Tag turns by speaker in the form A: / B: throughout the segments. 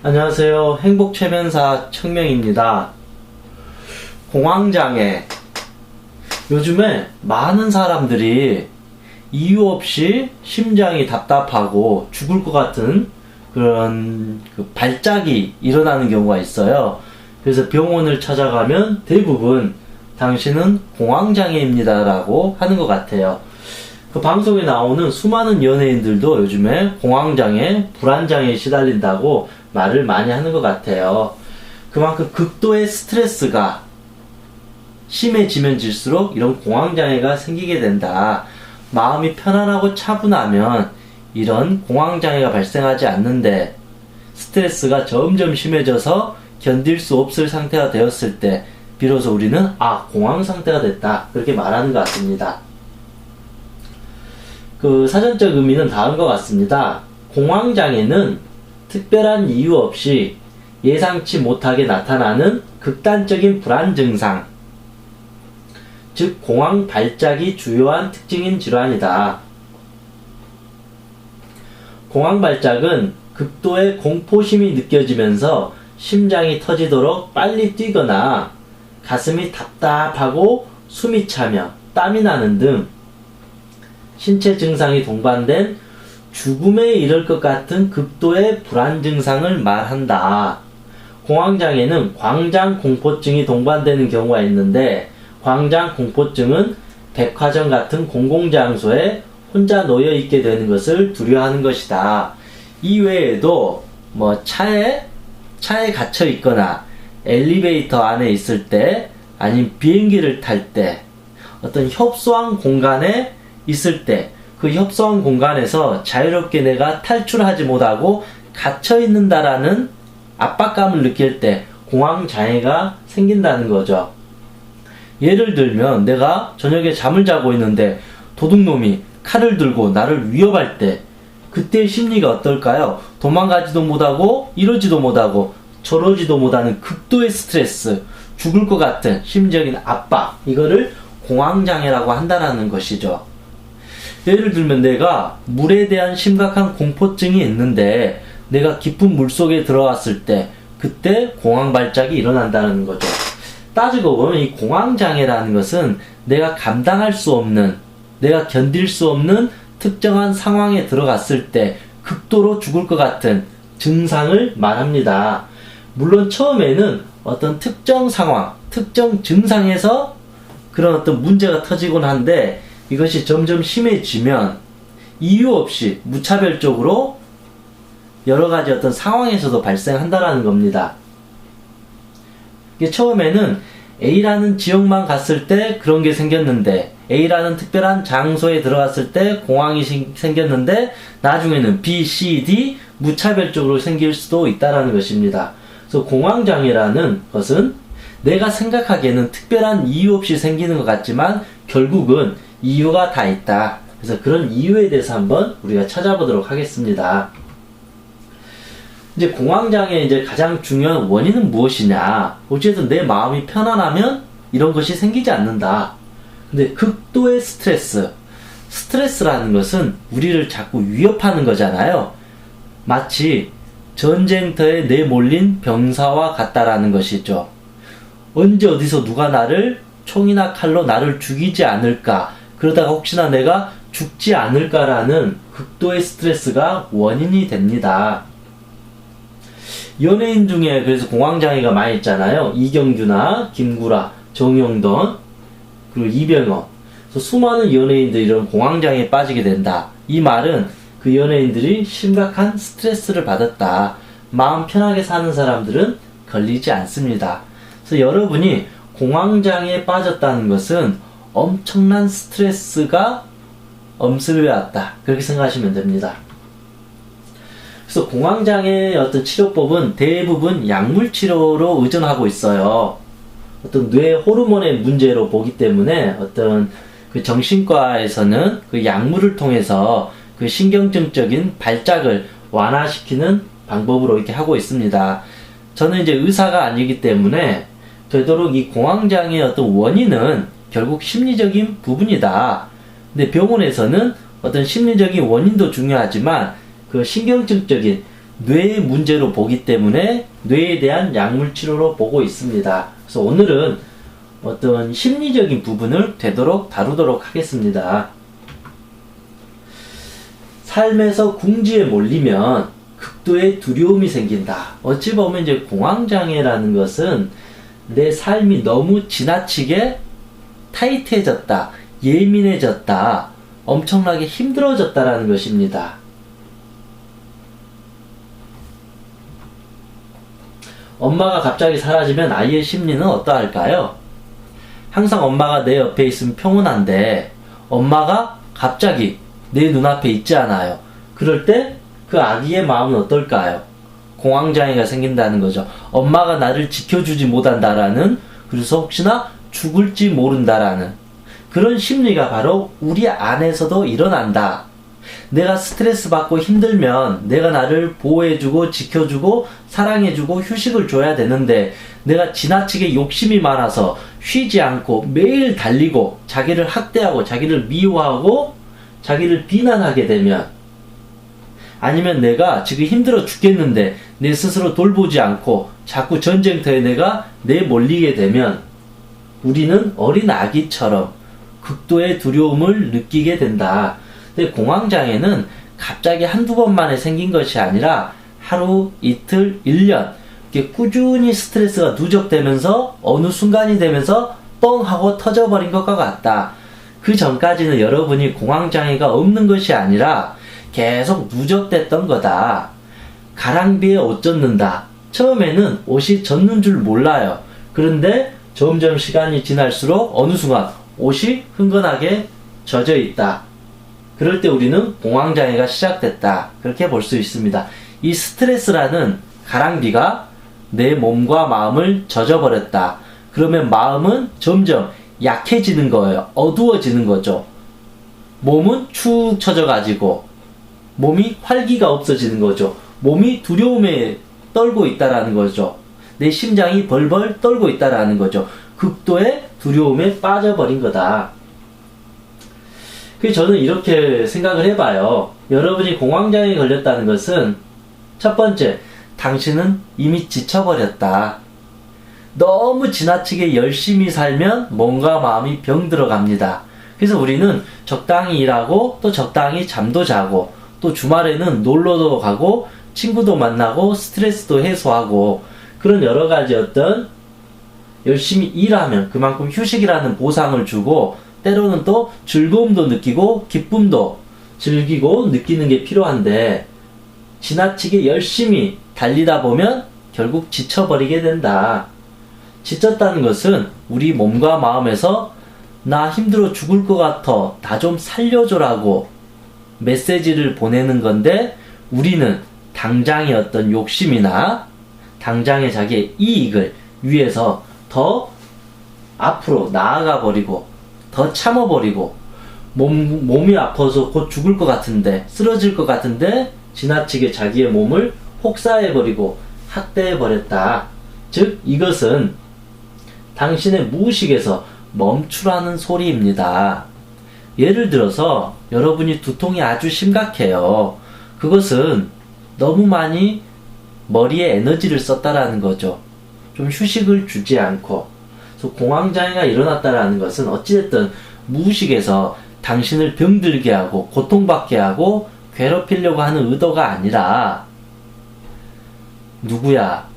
A: 안녕하세요. 행복최면사 청명입니다. 공황장애. 요즘에 많은 사람들이 이유 없이 심장이 답답하고 죽을 것 같은 그런 발작이 일어나는 경우가 있어요. 그래서 병원을 찾아가면 대부분 당신은 공황장애입니다 라고 하는 것 같아요. 그 방송에 나오는 수많은 연예인들도 요즘에 공황장애, 불안장애에 시달린다고 말을 많이 하는 것 같아요. 그만큼 극도의 스트레스가 심해지면 질수록 이런 공황장애가 생기게 된다. 마음이 편안하고 차분하면 이런 공황장애가 발생하지 않는데 스트레스가 점점 심해져서 견딜 수 없을 상태가 되었을 때 비로소 우리는 공황 상태가 됐다 그렇게 말하는 것 같습니다. 그 사전적 의미는 다음과 같습니다. 공황장애는 특별한 이유 없이 예상치 못하게 나타나는 극단적인 불안 증상, 즉 공황 발작이 주요한 특징인 질환이다. 공황 발작은 극도의 공포심이 느껴지면서 심장이 터지도록 빨리 뛰거나 가슴이 답답하고 숨이 차며 땀이 나는 등 신체 증상이 동반된 죽음에 이를 것 같은 극도의 불안 증상을 말한다. 공황장애는 광장공포증이 동반되는 경우가 있는데 광장공포증은 백화점 같은 공공장소에 혼자 놓여있게 되는 것을 두려워하는 것이다. 이외에도 차에 갇혀 있거나 엘리베이터 안에 있을 때 아니면 비행기를 탈 때 어떤 협소한 공간에 있을 때 그 협소한 공간에서 자유롭게 내가 탈출하지 못하고 갇혀 있는다라는 압박감을 느낄 때 공황장애가 생긴다는 거죠. 예를 들면 내가 저녁에 잠을 자고 있는데 도둑놈이 칼을 들고 나를 위협할 때 그때의 심리가 어떨까요? 도망가지도 못하고 이러지도 못하고 저러지도 못하는 극도의 스트레스, 죽을 것 같은 심리적인 압박, 이거를 공황장애라고 한다는 것이죠. 예를 들면 내가 물에 대한 심각한 공포증이 있는데 내가 깊은 물속에 들어갔을 때 그때 공황 발작이 일어난다는 거죠. 따지고 보면 이 공황장애라는 것은 내가 감당할 수 없는, 내가 견딜 수 없는 특정한 상황에 들어갔을 때 극도로 죽을 것 같은 증상을 말합니다. 물론 처음에는 어떤 특정 상황, 특정 증상에서 그런 어떤 문제가 터지곤 한데 이것이 점점 심해지면 이유 없이 무차별적으로 여러 가지 어떤 상황에서도 발생한다라는 겁니다. 이게 처음에는 A라는 지역만 갔을 때 그런 게 생겼는데 A라는 특별한 장소에 들어갔을 때 공황이 생겼는데 나중에는 B, C, D 무차별적으로 생길 수도 있다라는 것입니다. 그래서 공황장애라는 것은 내가 생각하기에는 특별한 이유 없이 생기는 것 같지만 결국은 이유가 다 있다. 그래서 그런 이유에 대해서 한번 우리가 찾아보도록 하겠습니다. 이제 공황장애의 이제 가장 중요한 원인은 무엇이냐? 어쨌든 내 마음이 편안하면 이런 것이 생기지 않는다. 근데 극도의 스트레스라는 것은 우리를 자꾸 위협하는 거잖아요. 마치 전쟁터에 내몰린 병사와 같다라는 것이죠. 언제 어디서 누가 나를 총이나 칼로 나를 죽이지 않을까, 그러다가 혹시나 내가 죽지 않을까라는 극도의 스트레스가 원인이 됩니다. 연예인 중에 그래서 공황장애가 많이 있잖아요. 이경규나 김구라, 정영돈, 그리고 이병헌. 그래서 수많은 연예인들이 이런 공황장애에 빠지게 된다. 이 말은 그 연예인들이 심각한 스트레스를 받았다. 마음 편하게 사는 사람들은 걸리지 않습니다. 그래서 여러분이 공황장애에 빠졌다는 것은 엄청난 스트레스가 엄습해 왔다. 그렇게 생각하시면 됩니다. 그래서 공황장애의 어떤 치료법은 대부분 약물치료로 의존하고 있어요. 어떤 뇌 호르몬의 문제로 보기 때문에 어떤 그 정신과에서는 그 약물을 통해서 그 신경증적인 발작을 완화시키는 방법으로 이렇게 하고 있습니다. 저는 이제 의사가 아니기 때문에 되도록 이 공황장애의 어떤 원인은 결국 심리적인 부분이다. 근데 병원에서는 어떤 심리적인 원인도 중요하지만 그 신경증적인 뇌의 문제로 보기 때문에 뇌에 대한 약물 치료로 보고 있습니다. 그래서 오늘은 어떤 심리적인 부분을 되도록 다루도록 하겠습니다. 삶에서 궁지에 몰리면 극도의 두려움이 생긴다. 어찌 보면 이제 공황장애라는 것은 내 삶이 너무 지나치게 타이트해졌다, 예민해졌다, 엄청나게 힘들어졌다라는 것입니다. 엄마가 갑자기 사라지면 아이의 심리는 어떠할까요? 항상 엄마가 내 옆에 있으면 평온한데 엄마가 갑자기 내 눈앞에 있지 않아요. 그럴 때 그 아기의 마음은 어떨까요? 공황장애가 생긴다는 거죠. 엄마가 나를 지켜주지 못한다라는, 그래서 혹시나 죽을지 모른다라는 그런 심리가 바로 우리 안에서도 일어난다. 내가 스트레스 받고 힘들면 내가 나를 보호해주고 지켜주고 사랑해주고 휴식을 줘야 되는데, 내가 지나치게 욕심이 많아서 쉬지 않고 매일 달리고 자기를 학대하고 자기를 미워하고 자기를 비난하게 되면, 아니면 내가 지금 힘들어 죽겠는데 내 스스로 돌보지 않고 자꾸 전쟁터에 내가 내몰리게 되면 우리는 어린 아기처럼 극도의 두려움을 느끼게 된다. 근데 공황장애는 갑자기 한두 번 만에 생긴 것이 아니라 하루, 이틀, 1년 이렇게 꾸준히 스트레스가 누적되면서 어느 순간이 되면서 뻥 하고 터져버린 것과 같다. 그 전까지는 여러분이 공황장애가 없는 것이 아니라 계속 누적됐던 거다. 가랑비에 옷 젖는다. 처음에는 옷이 젖는 줄 몰라요. 그런데 점점 시간이 지날수록 어느 순간 옷이 흥건하게 젖어 있다. 그럴 때 우리는 공황장애가 시작됐다. 그렇게 볼 수 있습니다. 이 스트레스라는 가랑비가 내 몸과 마음을 젖어버렸다. 그러면 마음은 점점 약해지는 거예요. 어두워지는 거죠. 몸은 축 처져가지고 몸이 활기가 없어지는 거죠. 몸이 두려움에 떨고 있다라는 거죠. 내 심장이 벌벌 떨고 있다라는 거죠. 극도의 두려움에 빠져버린 거다. 그래서 저는 이렇게 생각을 해봐요. 여러분이 공황장애에 걸렸다는 것은 첫 번째, 당신은 이미 지쳐버렸다. 너무 지나치게 열심히 살면 몸과 마음이 병들어 갑니다. 그래서 우리는 적당히 일하고 또 적당히 잠도 자고 또 주말에는 놀러도 가고 친구도 만나고 스트레스도 해소하고 그런 여러 가지 어떤 열심히 일하면 그만큼 휴식이라는 보상을 주고 때로는 또 즐거움도 느끼고 기쁨도 즐기고 느끼는 게 필요한데, 지나치게 열심히 달리다 보면 결국 지쳐버리게 된다. 지쳤다는 것은 우리 몸과 마음에서 나 힘들어 죽을 것 같아, 나 좀 살려줘라고 메시지를 보내는 건데, 우리는 당장의 어떤 욕심이나 당장의 자기의 이익을 위해서 더 앞으로 나아가 버리고 더 참아버리고 몸이 아파서 곧 죽을 것 같은데, 쓰러질 것 같은데 지나치게 자기의 몸을 혹사해버리고 학대해버렸다. 즉 이것은 당신의 무의식에서 멈추라는 소리입니다. 예를 들어서 여러분이 두통이 아주 심각해요. 그것은 너무 많이 머리에 에너지를 썼다라는 거죠. 좀 휴식을 주지 않고. 그래서 공황장애가 일어났다라는 것은 어찌됐든 무의식에서 당신을 병들게 하고 고통받게 하고 괴롭히려고 하는 의도가 아니라, 누구야,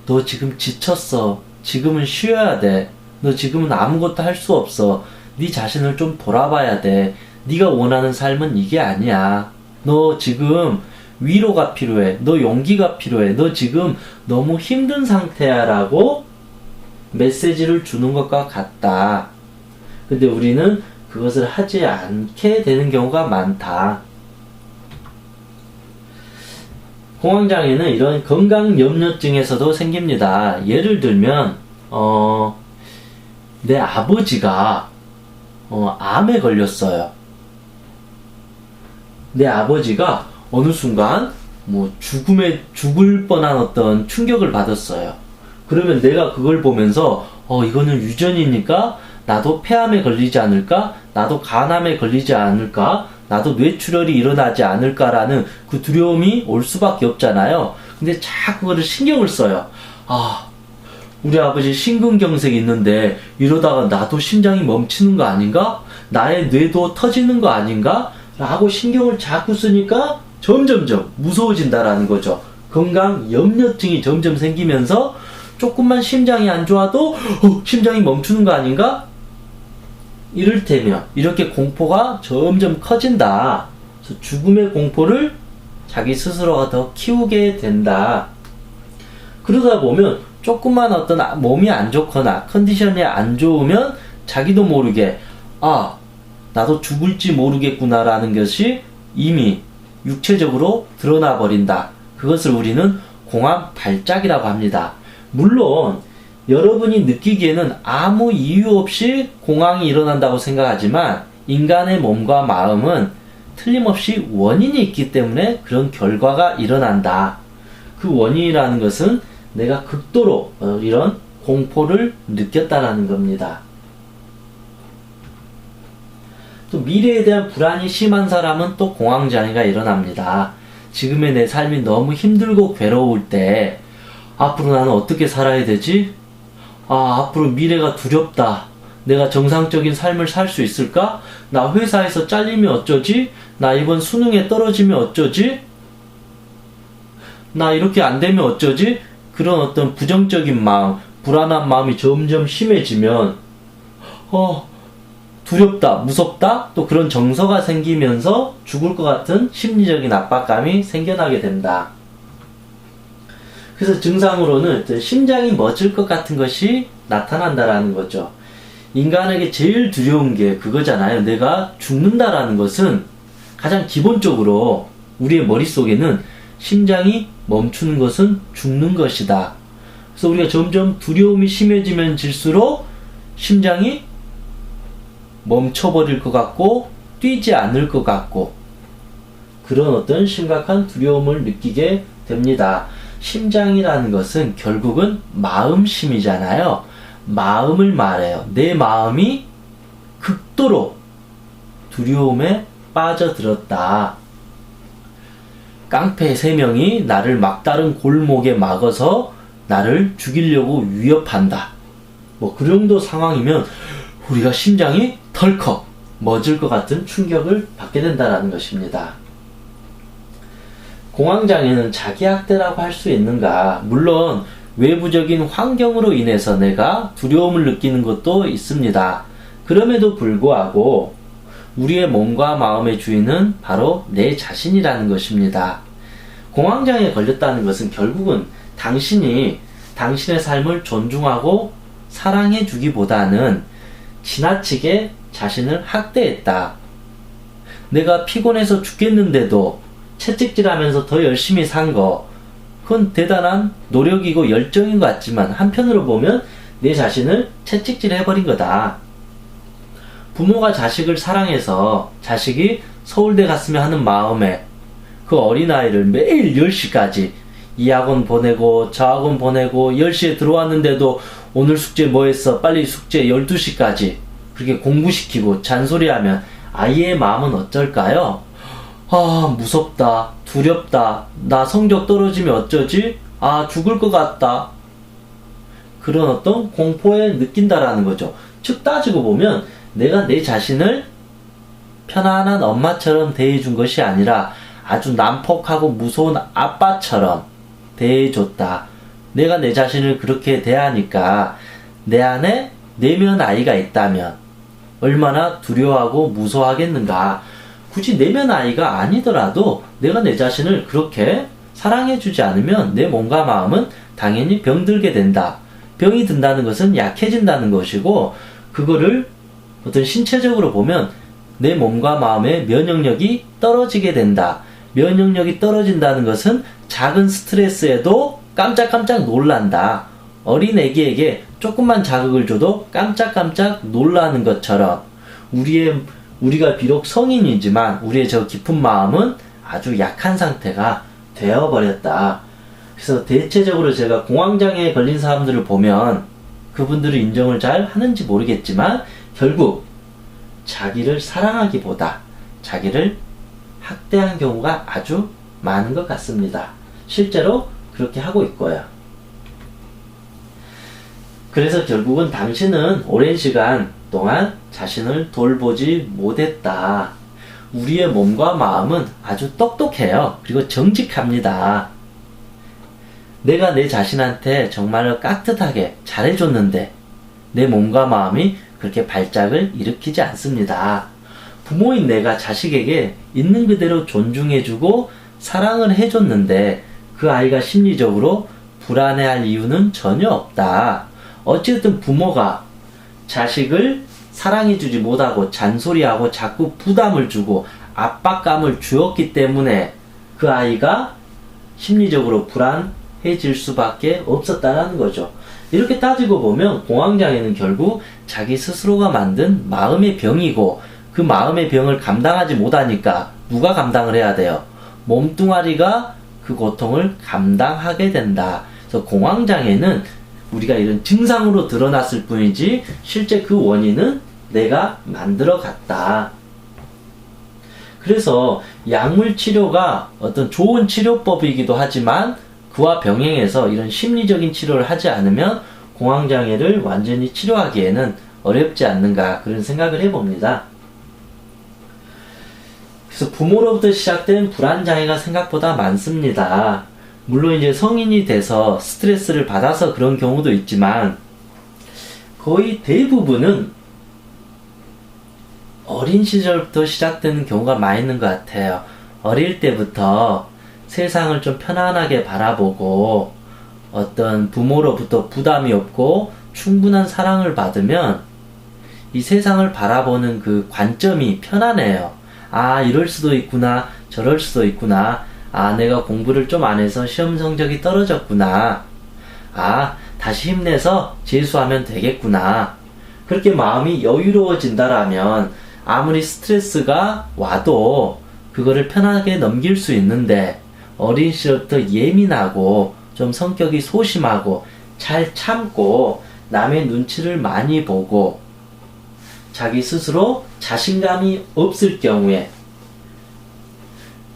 A: 너 지금 지쳤어. 지금은 쉬어야 돼. 너 지금은 아무것도 할 수 없어. 네 자신을 좀 돌아봐야 돼. 네가 원하는 삶은 이게 아니야. 너 지금 위로가 필요해. 너 용기가 필요해. 너 지금 너무 힘든 상태야 라고 메시지를 주는 것과 같다. 근데 우리는 그것을 하지 않게 되는 경우가 많다. 공황장애는 이런 건강염려증에서도 생깁니다. 예를 들면 내 아버지가 암에 걸렸어요. 내 아버지가 어느 순간 죽을 뻔한 어떤 충격을 받았어요. 그러면 내가 그걸 보면서 이거는 유전이니까 나도 폐암에 걸리지 않을까? 나도 간암에 걸리지 않을까? 나도 뇌출혈이 일어나지 않을까라는 그 두려움이 올 수밖에 없잖아요. 근데 자꾸 그거를 신경을 써요. 아, 우리 아버지 심근경색이 있는데 이러다가 나도 심장이 멈추는 거 아닌가? 나의 뇌도 터지는 거 아닌가? 라고 신경을 자꾸 쓰니까 점점점 무서워진다라는 거죠. 건강 염려증이 점점 생기면서 조금만 심장이 안 좋아도 심장이 멈추는 거 아닌가? 이를테면 이렇게 공포가 점점 커진다. 그래서 죽음의 공포를 자기 스스로가 더 키우게 된다. 그러다 보면 조금만 어떤 몸이 안 좋거나 컨디션이 안 좋으면 자기도 모르게 나도 죽을지 모르겠구나라는 것이 이미 육체적으로 드러나 버린다. 그것을 우리는 공황 발작이라고 합니다. 물론 여러분이 느끼기에는 아무 이유 없이 공황이 일어난다고 생각하지만 인간의 몸과 마음은 틀림없이 원인이 있기 때문에 그런 결과가 일어난다. 그 원인이라는 것은 내가 극도로 이런 공포를 느꼈다라는 겁니다. 또 미래에 대한 불안이 심한 사람은 또 공황장애가 일어납니다. 지금의 내 삶이 너무 힘들고 괴로울 때 앞으로 나는 어떻게 살아야 되지? 앞으로 미래가 두렵다. 내가 정상적인 삶을 살 수 있을까? 나 회사에서 잘리면 어쩌지? 나 이번 수능에 떨어지면 어쩌지? 나 이렇게 안 되면 어쩌지? 그런 어떤 부정적인 마음, 불안한 마음이 점점 심해지면 두렵다, 무섭다, 또 그런 정서가 생기면서 죽을 것 같은 심리적인 압박감이 생겨나게 된다. 그래서 증상으로는 심장이 멎을 것 같은 것이 나타난다라는 거죠. 인간에게 제일 두려운 게 그거잖아요. 내가 죽는다라는 것은 가장 기본적으로 우리의 머릿속에는 심장이 멈추는 것은 죽는 것이다. 그래서 우리가 점점 두려움이 심해지면 질수록 심장이 멈춰버릴 것 같고 뛰지 않을 것 같고 그런 어떤 심각한 두려움을 느끼게 됩니다. 심장이라는 것은 결국은 마음심이잖아요. 마음을 말해요. 내 마음이 극도로 두려움에 빠져들었다. 깡패 3명이 나를 막다른 골목에 막아서 나를 죽이려고 위협한다. 그 정도 상황이면 우리가 심장이 덜컥 멎을 것 같은 충격을 받게 된다는 것입니다. 공황장애는 자기학대라고 할 수 있는가? 물론 외부적인 환경으로 인해서 내가 두려움을 느끼는 것도 있습니다. 그럼에도 불구하고 우리의 몸과 마음의 주인은 바로 내 자신이라는 것입니다. 공황장애에 걸렸다는 것은 결국은 당신이 당신의 삶을 존중하고 사랑해 주기보다는 지나치게 자신을 학대했다. 내가 피곤해서 죽겠는데도 채찍질하면서 더 열심히 산 거, 그건 대단한 노력이고 열정인 것 같지만 한편으로 보면 내 자신을 채찍질해버린 거다. 부모가 자식을 사랑해서 자식이 서울대 갔으면 하는 마음에 그 어린아이를 매일 10시까지 이 학원 보내고 저 학원 보내고 10시에 들어왔는데도 오늘 숙제 뭐 했어? 빨리 숙제 12시까지 그렇게 공부시키고 잔소리하면 아이의 마음은 어쩔까요? 무섭다, 두렵다, 나 성적 떨어지면 어쩌지? 죽을 것 같다. 그런 어떤 공포에 느낀다라는 거죠. 즉 따지고 보면 내가 내 자신을 편안한 엄마처럼 대해준 것이 아니라 아주 난폭하고 무서운 아빠처럼 대해줬다. 내가 내 자신을 그렇게 대하니까 내 안에 내면 아이가 있다면 얼마나 두려워하고 무서워하겠는가. 굳이 내면 아이가 아니더라도 내가 내 자신을 그렇게 사랑해주지 않으면 내 몸과 마음은 당연히 병들게 된다. 병이 든다는 것은 약해진다는 것이고 그거를 어떤 신체적으로 보면 내 몸과 마음의 면역력이 떨어지게 된다. 면역력이 떨어진다는 것은 작은 스트레스에도 깜짝깜짝 놀란다. 어린 애기에게 조금만 자극을 줘도 깜짝깜짝 놀라는 것처럼 우리가 비록 성인이지만 우리의 저 깊은 마음은 아주 약한 상태가 되어버렸다. 그래서 대체적으로 제가 공황장애에 걸린 사람들을 보면 그분들을 인정을 잘 하는지 모르겠지만 결국 자기를 사랑하기보다 자기를 학대한 경우가 아주 많은 것 같습니다. 실제로 그렇게 하고 있고요. 그래서 결국은 당신은 오랜 시간 동안 자신을 돌보지 못했다. 우리의 몸과 마음은 아주 똑똑해요. 그리고 정직합니다. 내가 내 자신한테 정말로 깍듯하게 잘해줬는데 내 몸과 마음이 그렇게 발작을 일으키지 않습니다. 부모인 내가 자식에게 있는 그대로 존중해주고 사랑을 해줬는데 그 아이가 심리적으로 불안해할 이유는 전혀 없다. 어쨌든 부모가 자식을 사랑해주지 못하고 잔소리하고 자꾸 부담을 주고 압박감을 주었기 때문에 그 아이가 심리적으로 불안해질 수밖에 없었다는 거죠. 이렇게 따지고 보면 공황장애는 결국 자기 스스로가 만든 마음의 병이고 그 마음의 병을 감당하지 못하니까 누가 감당을 해야 돼요? 몸뚱아리가 그 고통을 감당하게 된다. 그래서 공황장애는 우리가 이런 증상으로 드러났을 뿐이지 실제 그 원인은 내가 만들어 갔다. 그래서 약물 치료가 어떤 좋은 치료법이기도 하지만 그와 병행해서 이런 심리적인 치료를 하지 않으면 공황장애를 완전히 치료하기에는 어렵지 않는가 그런 생각을 해봅니다. 그래서 부모로부터 시작된 불안장애가 생각보다 많습니다. 물론 이제 성인이 돼서 스트레스를 받아서 그런 경우도 있지만 거의 대부분은 어린 시절부터 시작되는 경우가 많이 있는 것 같아요. 어릴 때부터 세상을 좀 편안하게 바라보고 어떤 부모로부터 부담이 없고 충분한 사랑을 받으면 이 세상을 바라보는 그 관점이 편안해요. 아, 이럴 수도 있구나, 저럴 수도 있구나. 아, 내가 공부를 좀 안 해서 시험 성적이 떨어졌구나. 아, 다시 힘내서 재수하면 되겠구나. 그렇게 마음이 여유로워진다라면 아무리 스트레스가 와도 그거를 편하게 넘길 수 있는데 어린 시절부터 예민하고 좀 성격이 소심하고 잘 참고 남의 눈치를 많이 보고 자기 스스로 자신감이 없을 경우에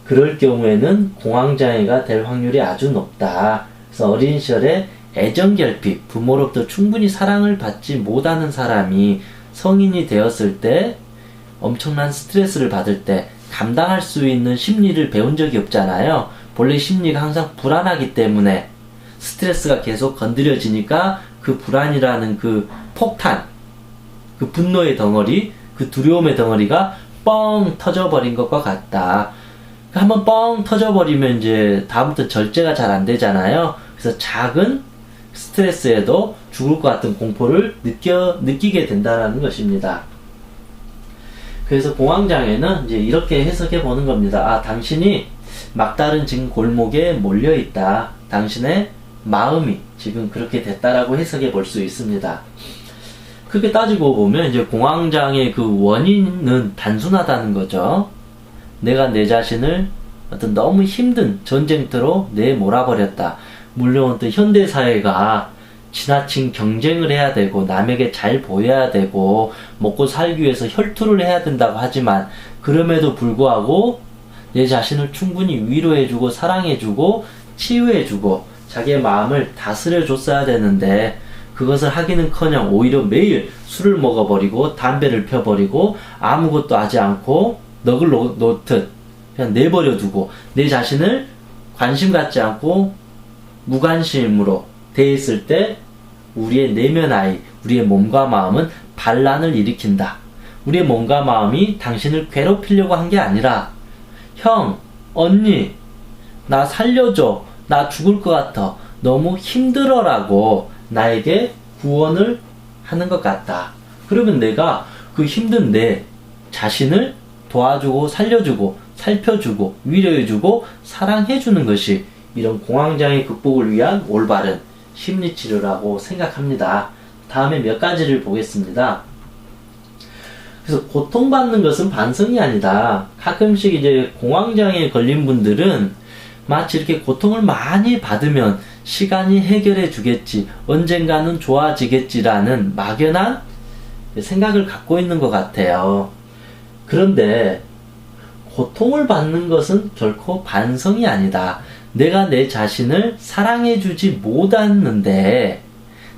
A: 그럴 경우에는 공황장애가 될 확률이 아주 높다. 그래서 어린 시절에 애정결핍, 부모로부터 충분히 사랑을 받지 못하는 사람이 성인이 되었을 때 엄청난 스트레스를 받을 때 감당할 수 있는 심리를 배운 적이 없잖아요. 본래 심리가 항상 불안하기 때문에 스트레스가 계속 건드려지니까 그 불안이라는 그 폭탄, 그 분노의 덩어리, 그 두려움의 덩어리가 뻥 터져버린 것과 같다. 한번 뻥 터져버리면 이제 다음부터 절제가 잘 안 되잖아요. 그래서 작은 스트레스에도 죽을 것 같은 공포를 느끼게 된다는 것입니다. 그래서 공황장애는 이제 이렇게 해석해 보는 겁니다. 아, 당신이 막다른 지금 골목에 몰려 있다. 당신의 마음이 지금 그렇게 됐다라고 해석해 볼 수 있습니다. 그렇게 따지고 보면 이제 공황장애 그 원인은 단순하다는 거죠. 내가 내 자신을 어떤 너무 힘든 전쟁터로 내몰아버렸다. 물론 또 현대사회가 지나친 경쟁을 해야 되고 남에게 잘 보여야 되고 먹고 살기 위해서 혈투를 해야 된다고 하지만 그럼에도 불구하고 내 자신을 충분히 위로해주고 사랑해주고 치유해주고 자기의 마음을 다스려줬어야 되는데 그것을 하기는커녕 오히려 매일 술을 먹어버리고 담배를 펴버리고 아무것도 하지 않고 넋을 놓듯 그냥 내버려두고 내 자신을 관심 갖지 않고 무관심으로 대했을 때 우리의 내면 아이, 우리의 몸과 마음은 반란을 일으킨다. 우리의 몸과 마음이 당신을 괴롭히려고 한 게 아니라 형, 언니, 나 살려줘. 나 죽을 것 같아. 너무 힘들어라고 나에게 구원을 하는 것 같다. 그러면 내가 그 힘든 내 자신을 도와주고 살려주고 살펴주고 위로해주고 사랑해주는 것이 이런 공황장애 극복을 위한 올바른 심리치료라고 생각합니다. 다음에 몇 가지를 보겠습니다. 그래서 고통받는 것은 반성이 아니다. 가끔씩 이제 공황장애에 걸린 분들은 마치 이렇게 고통을 많이 받으면 시간이 해결해 주겠지, 언젠가는 좋아지겠지라는 막연한 생각을 갖고 있는 것 같아요. 그런데 고통을 받는 것은 결코 반성이 아니다. 내가 내 자신을 사랑해주지 못했는데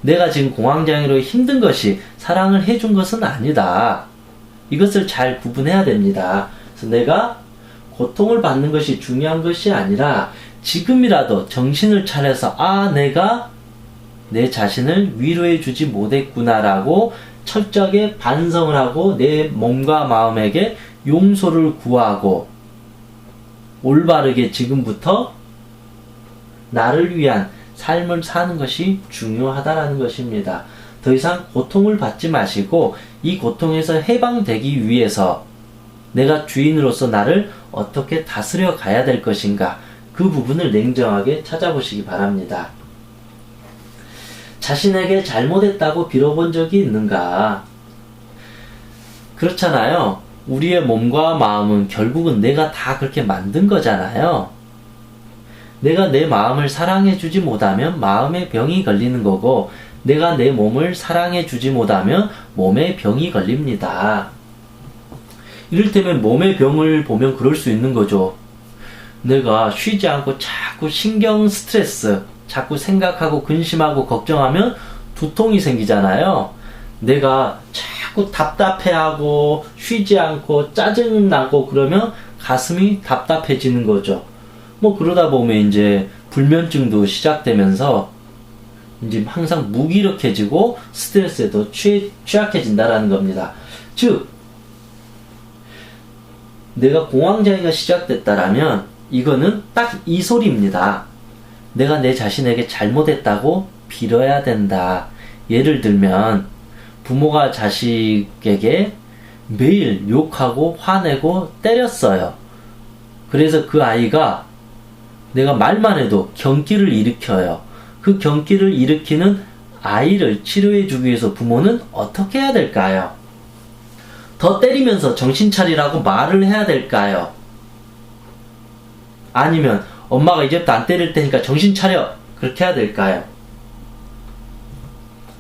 A: 내가 지금 공황장애로 힘든 것이 사랑을 해준 것은 아니다. 이것을 잘 구분해야 됩니다. 그래서 내가 고통을 받는 것이 중요한 것이 아니라 지금이라도 정신을 차려서 내가 내 자신을 위로해주지 못했구나라고 철저하게 반성을 하고 내 몸과 마음에게 용서를 구하고 올바르게 지금부터 나를 위한 삶을 사는 것이 중요하다라는 것입니다. 더 이상 고통을 받지 마시고 이 고통에서 해방되기 위해서 내가 주인으로서 나를 어떻게 다스려 가야 될 것인가, 그 부분을 냉정하게 찾아보시기 바랍니다. 자신에게 잘못했다고 빌어본 적이 있는가? 그렇잖아요. 우리의 몸과 마음은 결국은 내가 다 그렇게 만든 거잖아요. 내가 내 마음을 사랑해주지 못하면 마음의 병이 걸리는 거고, 내가 내 몸을 사랑해주지 못하면 몸의 병이 걸립니다. 이를테면 몸의 병을 보면 그럴 수 있는 거죠. 내가 쉬지 않고 자꾸 신경 스트레스, 자꾸 생각하고 근심하고 걱정하면 두통이 생기잖아요. 내가 자꾸 답답해하고 쉬지 않고 짜증나고 그러면 가슴이 답답해지는 거죠. 그러다 보면 이제 불면증도 시작되면서 이제 항상 무기력해지고 스트레스에도 취약해진다라는 겁니다. 즉, 내가 공황장애가 시작됐다라면 이거는 딱 이 소리입니다. 내가 내 자신에게 잘못했다고 빌어야 된다. 예를 들면 부모가 자식에게 매일 욕하고 화내고 때렸어요. 그래서 그 아이가 내가 말만 해도 경기를 일으켜요. 그 경기를 일으키는 아이를 치료해 주기 위해서 부모는 어떻게 해야 될까요? 더 때리면서 정신 차리라고 말을 해야 될까요? 아니면 엄마가 이제부터 안 때릴 테니까 정신 차려! 그렇게 해야 될까요?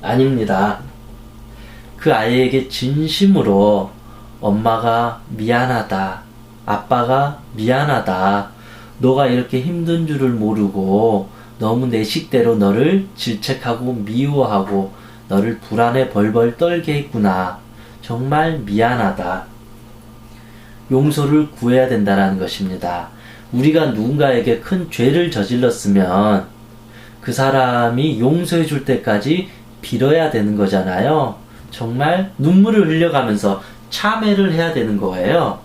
A: 아닙니다. 그 아이에게 진심으로 엄마가 미안하다, 아빠가 미안하다, 너가 이렇게 힘든 줄을 모르고 너무 내 식대로 너를 질책하고 미워하고 너를 불안에 벌벌 떨게 했구나. 정말 미안하다. 용서를 구해야 된다는 것입니다. 우리가 누군가에게 큰 죄를 저질렀으면 그 사람이 용서해 줄 때까지 빌어야 되는 거잖아요. 정말 눈물을 흘려가면서 참회를 해야 되는 거예요.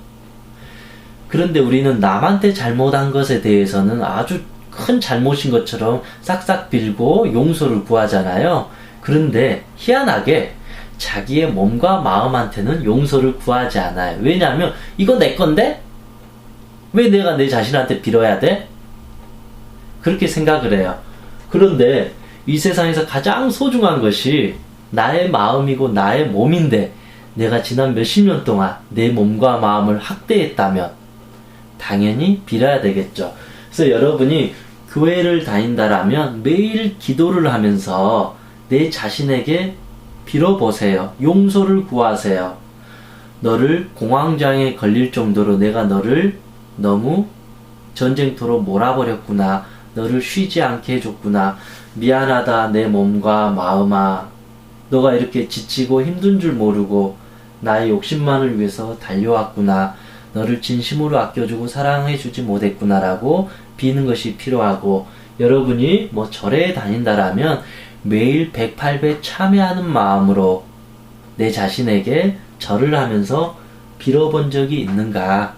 A: 그런데 우리는 남한테 잘못한 것에 대해서는 아주 큰 잘못인 것처럼 싹싹 빌고 용서를 구하잖아요. 그런데 희한하게 자기의 몸과 마음한테는 용서를 구하지 않아요. 왜냐하면 이거 내 건데? 왜 내가 내 자신한테 빌어야 돼? 그렇게 생각을 해요. 그런데 이 세상에서 가장 소중한 것이 나의 마음이고 나의 몸인데 내가 지난 몇십 년 동안 내 몸과 마음을 학대했다면 당연히 빌어야 되겠죠. 그래서 여러분이 교회를 다닌다라면 매일 기도를 하면서 내 자신에게 빌어보세요. 용서를 구하세요. 너를 공황장애에 걸릴 정도로 내가 너를 너무 전쟁터로 몰아버렸구나. 너를 쉬지 않게 해줬구나. 미안하다 내 몸과 마음아. 너가 이렇게 지치고 힘든 줄 모르고 나의 욕심만을 위해서 달려왔구나. 너를 진심으로 아껴주고 사랑해주지 못했구나라고 비는 것이 필요하고, 여러분이 절에 다닌다라면 매일 108배 참회하는 마음으로 내 자신에게 절을 하면서 빌어본 적이 있는가?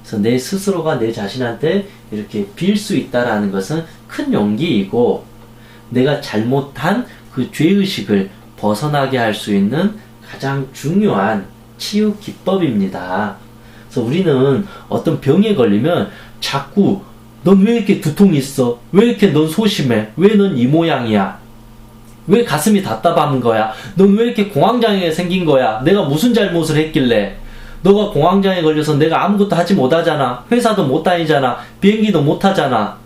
A: 그래서 내 스스로가 내 자신한테 이렇게 빌 수 있다라는 것은 큰 용기이고, 내가 잘못한 그 죄의식을 벗어나게 할 수 있는 가장 중요한 치유 기법입니다. 그래서 우리는 어떤 병에 걸리면 자꾸 넌 왜 이렇게 두통이 있어? 왜 이렇게 넌 소심해? 왜 넌 이 모양이야? 왜 가슴이 답답한 거야? 넌 왜 이렇게 공황장애가 생긴 거야? 내가 무슨 잘못을 했길래? 너가 공황장애 걸려서 내가 아무것도 하지 못하잖아. 회사도 못 다니잖아. 비행기도 못 타잖아.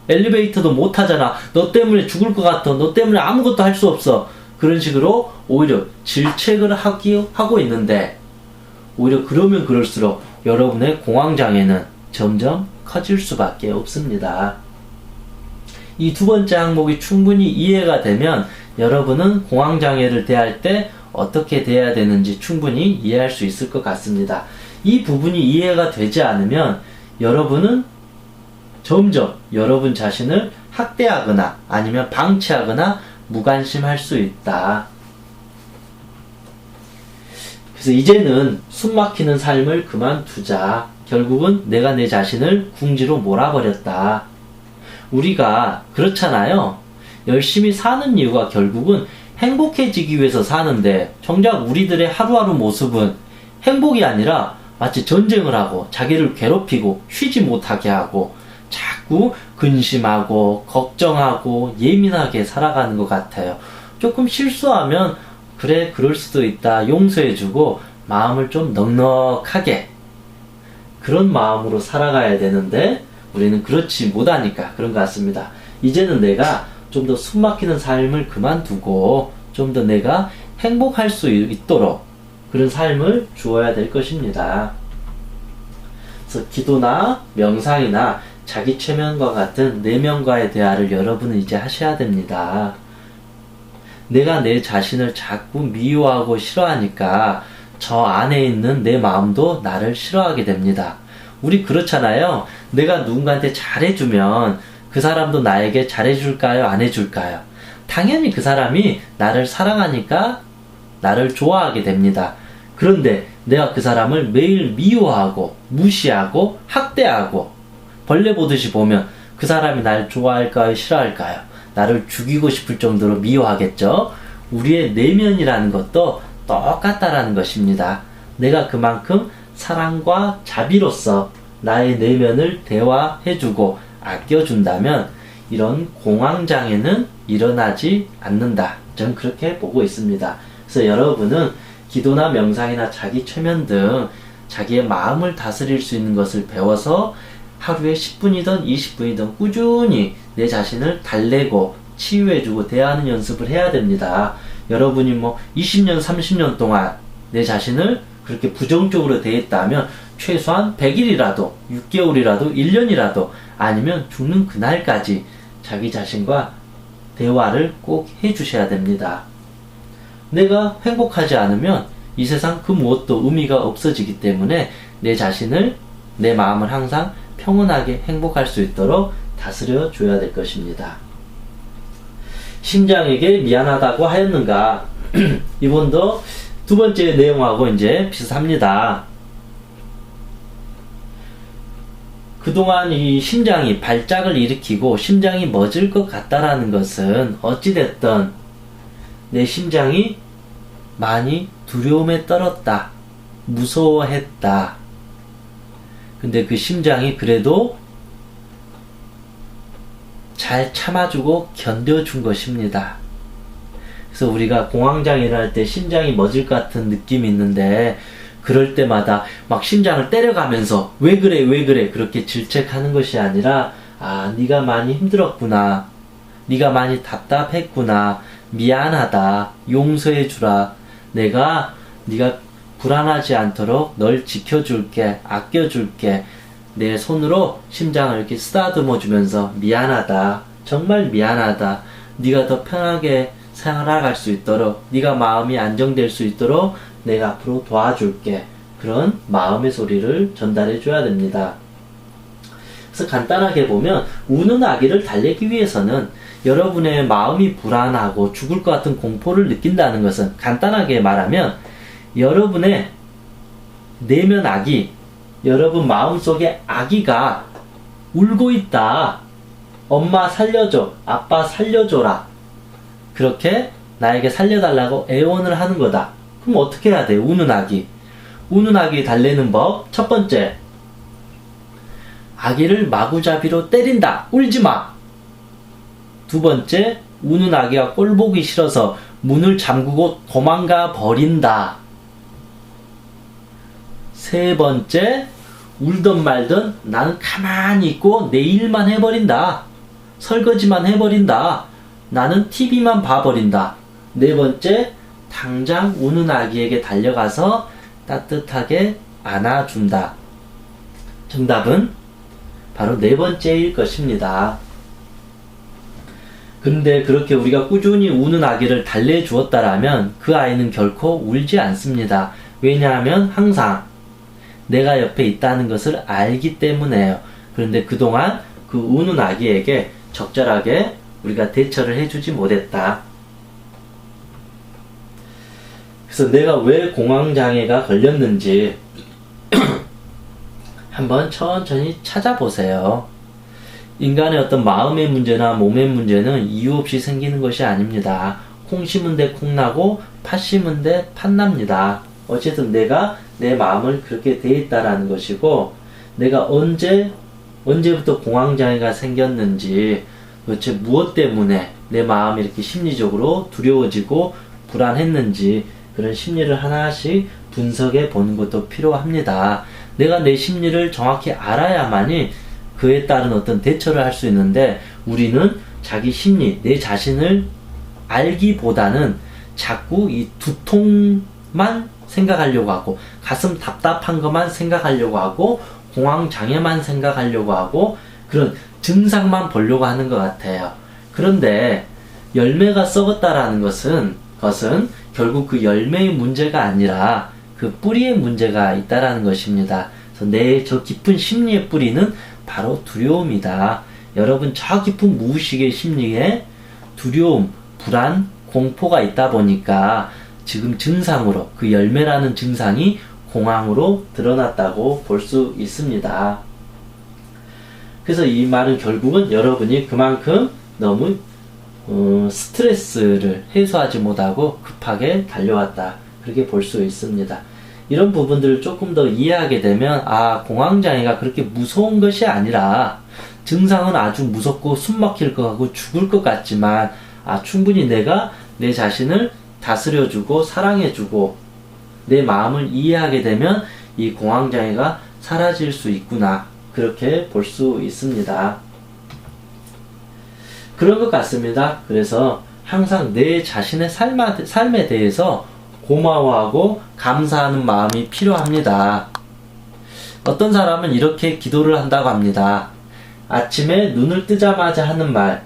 A: 엘리베이터도 못 타잖아. 너 때문에 죽을 것 같아. 너 때문에 아무것도 할 수 없어. 그런 식으로 오히려 질책을 하고 있는데, 오히려 그러면 그럴수록 여러분의 공황장애는 점점 커질 수밖에 없습니다. 이 두 번째 항목이 충분히 이해가 되면 여러분은 공황장애를 대할 때 어떻게 대해야 되는지 충분히 이해할 수 있을 것 같습니다. 이 부분이 이해가 되지 않으면 여러분은 점점 여러분 자신을 학대하거나 아니면 방치하거나 무관심할 수 있다. 그래서 이제는 숨막히는 삶을 그만두자. 결국은 내가 내 자신을 궁지로 몰아버렸다. 우리가 그렇잖아요. 열심히 사는 이유가 결국은 행복해지기 위해서 사는데 정작 우리들의 하루하루 모습은 행복이 아니라 마치 전쟁을 하고 자기를 괴롭히고 쉬지 못하게 하고 자꾸 근심하고 걱정하고 예민하게 살아가는 것 같아요. 조금 실수하면 그래 그럴 수도 있다 용서해주고 마음을 좀 넉넉하게 그런 마음으로 살아가야 되는데 우리는 그렇지 못하니까 그런 것 같습니다. 이제는 내가 좀 더 숨막히는 삶을 그만두고 좀 더 내가 행복할 수 있도록 그런 삶을 주어야 될 것입니다. 그래서 기도나 명상이나 자기 최면과 같은 내면과의 대화를 여러분은 이제 하셔야 됩니다. 내가 내 자신을 자꾸 미워하고 싫어하니까 저 안에 있는 내 마음도 나를 싫어하게 됩니다. 우리 그렇잖아요. 내가 누군가한테 잘해주면 그 사람도 나에게 잘해줄까요? 안 해줄까요? 당연히 그 사람이 나를 사랑하니까 나를 좋아하게 됩니다. 그런데 내가 그 사람을 매일 미워하고 무시하고 학대하고 벌레 보듯이 보면 그 사람이 날 좋아할까요? 싫어할까요? 나를 죽이고 싶을 정도로 미워하겠죠? 우리의 내면이라는 것도 똑같다라는 것입니다. 내가 그만큼 사랑과 자비로서 나의 내면을 대화해주고 아껴준다면 이런 공황장애는 일어나지 않는다. 저는 그렇게 보고 있습니다. 그래서 여러분은 기도나 명상이나 자기 최면 등 자기의 마음을 다스릴 수 있는 것을 배워서 하루에 10분이든 20분이든 꾸준히 내 자신을 달래고 치유해주고 대하는 연습을 해야 됩니다. 여러분이 뭐 20년, 30년 동안 내 자신을 그렇게 부정적으로 대했다면 최소한 100일이라도, 6개월이라도, 1년이라도 아니면 죽는 그날까지 자기 자신과 대화를 꼭 해주셔야 됩니다. 내가 행복하지 않으면 이 세상 그 무엇도 의미가 없어지기 때문에 내 자신을, 내 마음을 항상 평온하게 행복할 수 있도록 다스려 줘야 될 것입니다. 심장에게 미안하다고 하였는가? 이번도 두 번째 내용하고 이제 비슷합니다. 그동안 이 심장이 발작을 일으키고 심장이 멎을 것 같다라는 것은 어찌됐든 내 심장이 많이 두려움에 떨었다. 무서워했다. 근데 그 심장이 그래도 잘 참아주고 견뎌준 것입니다. 그래서 우리가 공황장애를 할 때 심장이 멎을 것 같은 느낌이 있는데 그럴 때마다 막 심장을 때려가면서 왜 그래 왜 그래 그렇게 질책하는 것이 아니라 아 네가 많이 힘들었구나, 네가 많이 답답했구나, 미안하다, 용서해주라, 내가 네가 불안하지 않도록 널 지켜줄게, 아껴줄게, 내 손으로 심장을 이렇게 쓰다듬어 주면서 미안하다, 정말 미안하다, 네가 더 편하게 살아갈 수 있도록, 네가 마음이 안정될 수 있도록 내가 앞으로 도와줄게, 그런 마음의 소리를 전달해 줘야 됩니다. 그래서 간단하게 보면 우는 아기를 달래기 위해서는 여러분의 마음이 불안하고 죽을 것 같은 공포를 느낀다는 것은 간단하게 말하면 여러분의 내면 아기, 여러분 마음속에 아기가 울고 있다. 엄마 살려줘, 아빠 살려줘라. 그렇게 나에게 살려달라고 애원을 하는 거다. 그럼 어떻게 해야 돼? 우는 아기. 우는 아기 달래는 법. 첫 번째, 아기를 마구잡이로 때린다. 울지마. 두 번째, 우는 아기가 꼴보기 싫어서 문을 잠그고 도망가 버린다. 세 번째, 울던 말든 나는 가만히 있고 내 일만 해버린다. 설거지만 해버린다. 나는 TV만 봐버린다. 네 번째, 당장 우는 아기에게 달려가서 따뜻하게 안아준다. 정답은 바로 네 번째일 것입니다. 그런데 그렇게 우리가 꾸준히 우는 아기를 달래주었다라면 그 아이는 결코 울지 않습니다. 왜냐하면 항상 내가 옆에 있다는 것을 알기 때문에요. 그런데 그동안 그 우는 아기에게 적절하게 우리가 대처를 해주지 못했다. 그래서 내가 왜 공황장애가 걸렸는지 한번 천천히 찾아보세요. 인간의 어떤 마음의 문제나 몸의 문제는 이유 없이 생기는 것이 아닙니다. 콩 심은 데 콩 나고 팥 심은 데 팥 납니다. 어쨌든 내가 내 마음을 그렇게 돼 있다라는 것이고, 내가 언제부터 공황장애가 생겼는지, 도대체 무엇 때문에 내 마음이 이렇게 심리적으로 두려워지고 불안했는지, 그런 심리를 하나씩 분석해 보는 것도 필요합니다. 내가 내 심리를 정확히 알아야만이 그에 따른 어떤 대처를 할 수 있는데, 우리는 자기 심리, 내 자신을 알기보다는 자꾸 이 두통만 생각하려고 하고, 가슴 답답한 것만 생각하려고 하고, 공황장애만 생각하려고 하고, 그런 증상만 보려고 하는 것 같아요. 그런데 열매가 썩었다라는 것은 결국 그 열매의 문제가 아니라 그 뿌리의 문제가 있다라는 것입니다. 그래서 내 저 깊은 심리의 뿌리는 바로 두려움이다. 여러분, 저 깊은 무의식의 심리에 두려움, 불안, 공포가 있다 보니까 지금 증상으로, 그 열매라는 증상이 공황으로 드러났다고 볼 수 있습니다. 그래서 이 말은 결국은 여러분이 그만큼 너무 스트레스를 해소하지 못하고 급하게 달려왔다, 그렇게 볼 수 있습니다. 이런 부분들을 조금 더 이해하게 되면, 공황장애가 그렇게 무서운 것이 아니라, 증상은 아주 무섭고 숨 막힐 것 같고 죽을 것 같지만, 충분히 내가 내 자신을 다스려주고 사랑해주고 내 마음을 이해하게 되면 이 공황장애가 사라질 수 있구나, 그렇게 볼 수 있습니다. 그런 것 같습니다. 그래서 항상 내 자신의 삶에 대해서 고마워하고 감사하는 마음이 필요합니다. 어떤 사람은 이렇게 기도를 한다고 합니다. 아침에 눈을 뜨자마자 하는 말,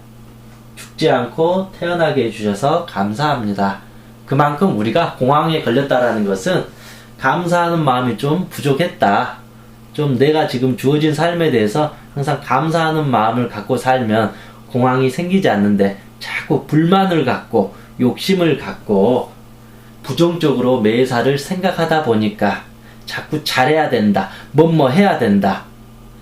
A: 죽지 않고 태어나게 해주셔서 감사합니다. 그만큼 우리가 공황에 걸렸다라는 것은 감사하는 마음이 좀 부족했다. 좀 내가 지금 주어진 삶에 대해서 항상 감사하는 마음을 갖고 살면 공황이 생기지 않는데, 자꾸 불만을 갖고 욕심을 갖고 부정적으로 매사를 생각하다 보니까 자꾸 잘해야 된다, 뭐뭐 해야 된다,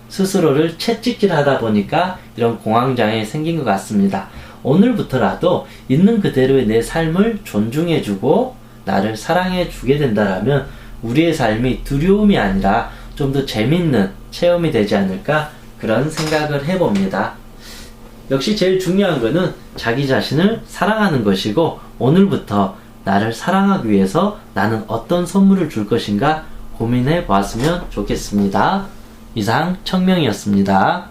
A: 스스로를 채찍질 하다 보니까 이런 공황장애 생긴 것 같습니다. 오늘부터라도 있는 그대로의 내 삶을 존중해주고 나를 사랑해주게 된다라면 우리의 삶이 두려움이 아니라 좀 더 재밌는 체험이 되지 않을까, 그런 생각을 해봅니다. 역시 제일 중요한 거는 자기 자신을 사랑하는 것이고, 오늘부터 나를 사랑하기 위해서 나는 어떤 선물을 줄 것인가 고민해 보았으면 좋겠습니다. 이상 청명이었습니다.